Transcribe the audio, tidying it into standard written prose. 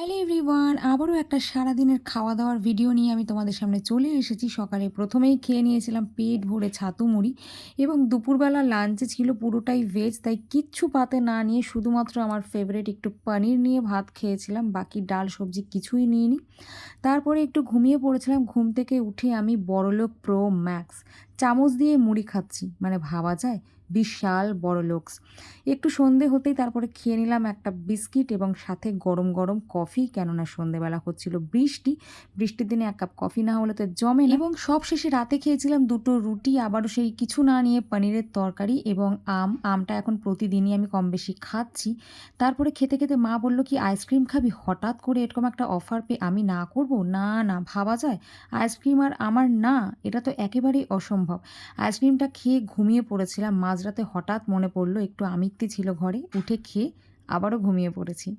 Hello everyone, আবারও একটা সারাদিনের খাওয়া দাওয়ার ভিডিও নিয়ে আমি তোমাদের সামনে চলে এসেছি। সকালে প্রথমেই খেয়ে নিয়েছিলাম পেট ভরে ছাতু মুড়ি, এবং দুপুরবেলা লাঞ্চে ছিল পুরোটাই ভেজ, তাই কিচ্ছু পাতে না নিয়ে শুধুমাত্র আমার ফেভারিট একটু পনির নিয়ে ভাত খেয়েছিলাম, বাকি ডাল সবজি কিছুই নিইনি। তারপরে একটু ঘুমিয়ে পড়েছিলাম। ঘুম থেকে উঠে আমি বড়লোক প্রো ম্যাক্স চামচ দিয়ে মুড়ি খাচ্ছি, মানে ভাবা যায় বিশাল বড়লোকস। একটু সন্ধে হতেই তারপরে খেয়ে নিলাম একটা বিস্কিট এবং সাথে গরম গরম কফি, কেননা সন্ধেবেলা হচ্ছিল বৃষ্টি, বৃষ্টির দিনে এক কাপ কফি না হলে তো জমে না। এবং সব শেষে রাতে খেয়েছিলাম দুটো রুটি, আবারও সেই কিছু না নিয়ে পনিরের তরকারি এবং আমটা এখন প্রতিদিনই আমি কম বেশি খাচ্ছি। তারপরে খেতে খেতে মা বলল, কি আইসক্রিম খাবি? হঠাৎ করে এরকম একটা অফার পেয়ে আমি না করব? না না, ভাবা যায়? আইসক্রিম আর আমার না, এটা তো একেবারেই অসম্ভব। আইসক্রিমটা খেয়ে ঘুমিয়ে পড়েছিলাম। মাঝরাতে হঠাৎ মনে পড়লো একটু আমিত্তি ছিল ঘরে, উঠে খেয়ে আবারও ঘুমিয়ে পড়েছি।